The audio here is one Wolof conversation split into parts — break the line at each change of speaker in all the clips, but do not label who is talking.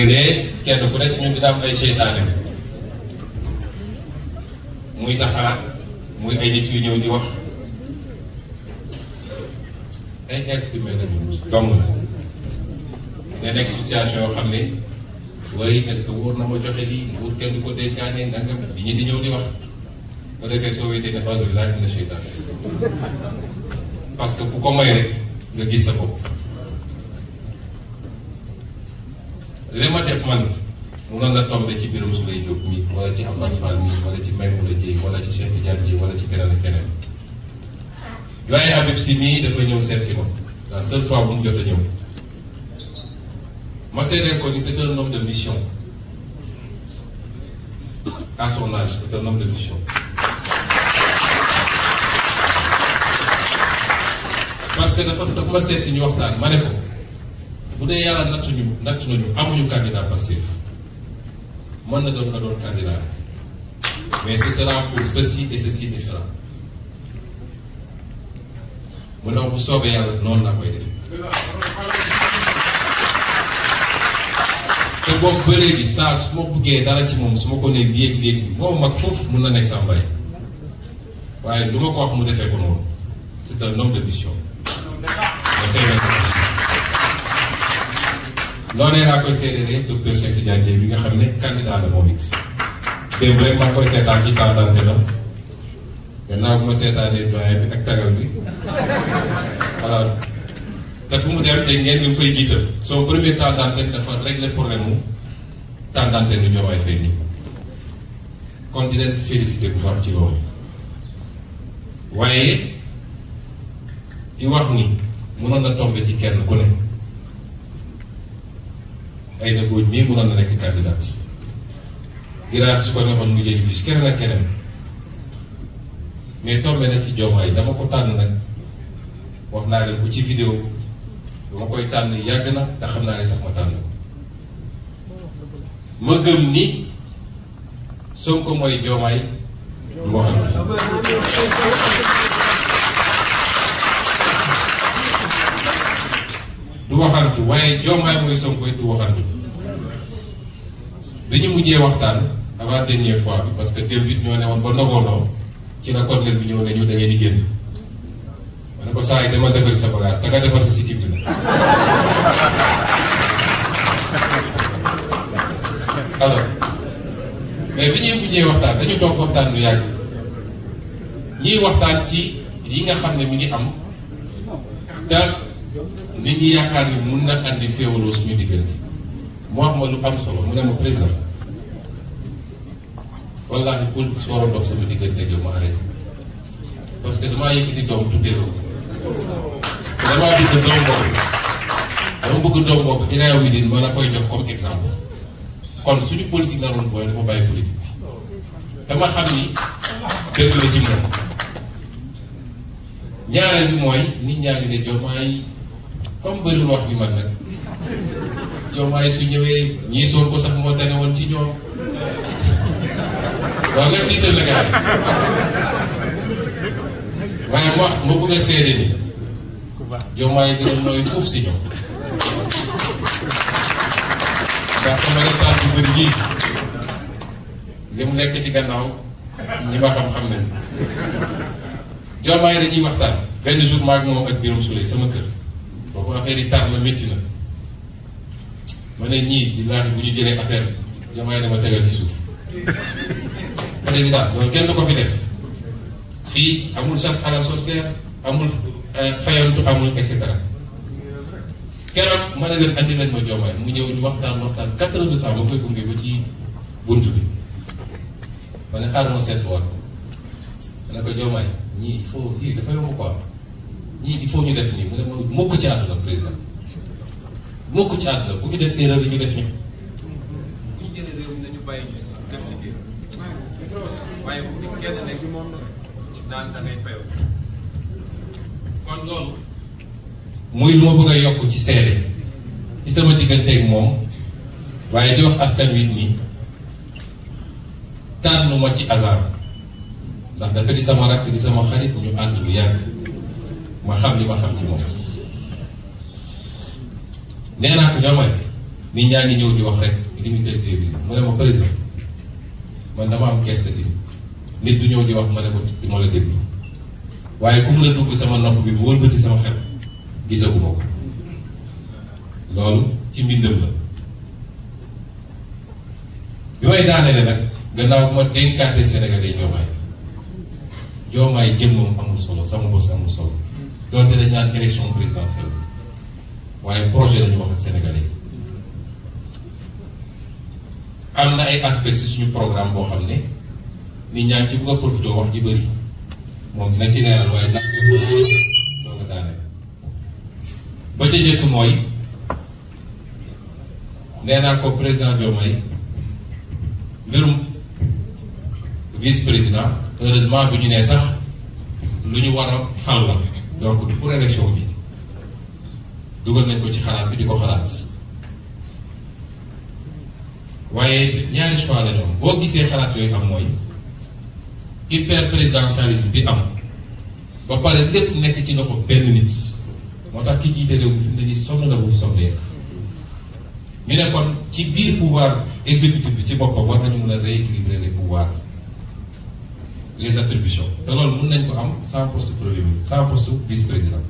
léeg-léeg kenn ku ne ci ñun dina am ay seytaane muy sa xalaat muy ay nit yu ñëw di wax ay être humain la dong la nga nekk situation yoo xam ne waaye est-ce que wóor na ma joxe lii wóor kenn du ko dénkaane nangam bi ñi di ñëw di wax ba defee soo wéetee ne phase bi laaj na seytaan parce que bu ko moy rek nga gis sa bopp li ma def man munoon na tombé ci Birame Souleye Diop mi wala ci Abbas Fall mi wala ci Maïmouna Dièye wala ci Cheikh Tidiane Dièye wala ci keneen ak keneen doyen Habib Sy mii dafa ñëw seet si ma la seule fois bu mu jot a ñëw ma seedeel ko ni c'est un homme de mission à son âge c'est un homme de mission parce que dafa ma seeti ñu waxtaan ma ne ko bu dee yàlla nattu nañu amuñu candidat passif mën na doon nga doon candidat mais ce sera pour ceci et ceci et cela mu ne bu soobee yàlla noonu laa koy def te boobu ba léegi saa su ma buggee dara ci moom su ma ko nee léegi moom mag foofu mun na nekk sa mbay waaye lu ma ko wax mu defee ko noonu c'est un homme de mission noonee laa koy seedee docteur Cheikh Tidiane Dièye bi nga xam ne candidat la moom it démb rek maa koy seetaan ci temps d'antenne gannaaw bu ma seetaanee doyen bi ak tagal bi alors te fu mu dem dégg ngeen ñu fay jiital son premier temps d'antenne dafa régler problème mu temps d'antenne nu Diomaye Faye nii kon di leen féliciter bu baax ci loolu waaye di wax ni mënoon na tomber ci kenn ku ne ay na góoj mii mënoon na nekk candidat grâce su ko neexoon mu jëli fiche keneen ak keneen mais tombé na ci Diomaye dama ko tànn nag wax naa leen ko ci vidéo dama koy tànn yàgg na te xam naa ne tax ma tànn ko ma gëm ni Sonko mooy Diomaye du waxantu du waxantu waaye Diomaye mooy Sonko du waxantu bi ñu mujjee waxtaan avant dernière fois bi parce que démb it ñoo ne woon ba ndogoonoo ci la colonel bi ñëw ne ñu da ngeen di génn ma ne ko saa yi dama defal sa bagage da nga defal sa sikkim na alors mais bi ñuy mujjee waxtaan dañu toog waxtaan lu yàgg ñiy waxtaan ci yi nga xam ne mi ngi am te nit ñi yaakaar ni mun na andi féewaloo suñu diggante mu wax ma lu am solo mu ne ma président wallaahi politique su waroon dox sama diggante ak yow ma arrêté parce que damaa yëkkati doom tuddee ko te damaa bëgg doom boobu dama bëgg doom boobu Ilaah Widine ma la koy jox comme exemple kon suñu politique la doon booy dafa bàyyi politique bi dama xam ni dëgg la ci moom ñaareel bi mooy nit ñaa ngi ne Diomaye comme bëriwul wax bi man nag Diomaye su ñëwee ñii soon ko sax moo tane woon ci ñoom waaw nga tiital la gars yi waaye ma bëgg a seede ni Diomaye dina nooy fuuf si ñoom ndax sama message yu bëri yii li mu nekk ci gannaaw ñi ma xam-xam nañ Diomaye dañuy waxtaan benn jour maag moom ak Birame Souleye sama kër boobu affaire yi tar na métti na ma ne ñii billaahi bu ñu jëlee affaire bi Diomaye dama tegal ci suuf président loolu kenn du ko fi def fii amul chasse à la sorcière amul fayantu amul et cetera keroog ma ne leen andi leen ma Diomaye mu ñëw ñu waxtaan 4 heures de temps ma koy gunge ba ci buntu bi ma ne xaaral ma seetluwaat ma ne ko Diomaye ñii il faut lii dafa yomb quoi ñii il faut ñu def nii mu ne ma mukk ci àdduna président mukk ci àdduna bu ñu def erreur yi ñu def ñu.
bu ñu jëlee réew mi nañu bàyyi justice def si biir waaye bu ñu kenn nekk naan da ngay fayoo.
kon loolu. muy lu ma bëgg a yokk ci seede ci sama digganteeg moom waaye di wax askan wi nii tànnuma ci hasard ndax dafa di sama rakk di sama xarit ñu ànd lu yàgg ma xam li ma xam ci moom nee naa ko Diomaye nit ñaa ngi ñëw di wax rek limité télévision mu ne ma président man dama am kersa ci nit du ñëw di wax ma ne ko di ma la déglu waaye ku mun a dugg sama nopp bi bu wëlbati sama xel gisaguma ko loolu ci mbindam la bi may daanele nag gannaaw bu ma dénkaate Sénégalais Diomaye jëmmam amul solo sama bos amul solo donte dañ naan élection présidentielle waaye projet lañu wax ak Sénégalais am na ay aspects ci suñu programme boo xam ne nit ñaa ngi ci bëgg a profité wax ji bëri moom dina ci leeral waaye ndax doo ko daaneel ba ca njëkk mooy nee naa ko président Diomaye mbirum vice président heureusement bu ñu nee sax lu ñu war a fal la donc pour élection bi dugal nañ ko ci xalaat bi di ko xalaat waaye ñaari choix la ñoom boo gisee xalaat yooyu am mooy hyper présidentialisme bi am ba pare lépp nekk ci loxo benn nit moo tax ki jiite réew mi dañuy sonn la bu soxlee ñu ne kon ci biir pouvoir exécutif bi ci boppam war nañu mën a rééquilibrer les pouvoirs les attributions te loolu mën nañ ko am sans poste premier ministre sans poste vice président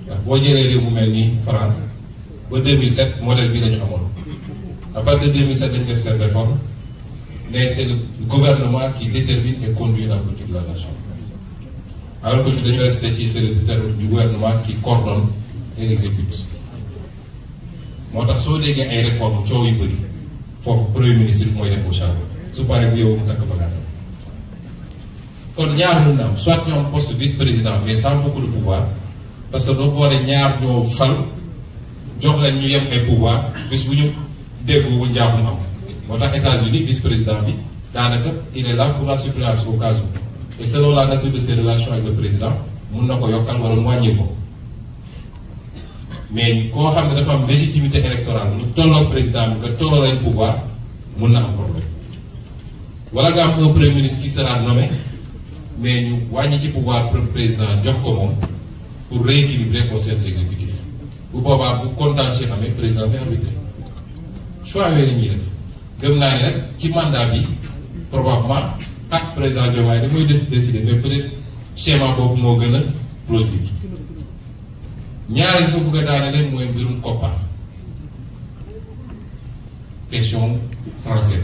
ndax boo jëlee réew mu mel ni France ba 2007 modèle bi la ñu amoon à partir de 2007 dañu def seen réforme mais c'est le gouvernement qui détermine et conduit la politique de la nation alors que dañu resté ci c'est le du gouvernement qui coordonne et exécute moo tax soo déggee ay réformes coow yu bëri foofu premier ministre bi mooy def au champ su paree bu yow mu takk bagage kon ñaar mun na am soit ñoom poste vice président mais sans beaucoup de pouvoir parce que doo boole ñaar ñoo fal jox leen ñu yem ay pouvoir bis bu ñu dégg bu njaaxum am moo tax États-Unis vice président bi daanaka il est là pour la suppléance au cas où et selon la nature de ses relations avec le président mun na ko yokkal wala mu wàññi ko mais koo xam ne dafa am légitimité électorale mu tolloog président bi nga tolloo leen pouvoir mun na am problème wala nga am un premier ministre qui sera nommé mais ñu wàññi ci pouvoir président jox ko moom pour rééquilibrer conseil de l'exécutif bu boobaa bu contentieux amee président bi arbitré choix yooyu la ñuy def gëm naa ne rek ci mandat bi probablement ak président Diomaye dafay décider mais peut-être schéma boobu moo gën a plausible ñaareel ko bëgg a daanale mooy mbirum koppar question français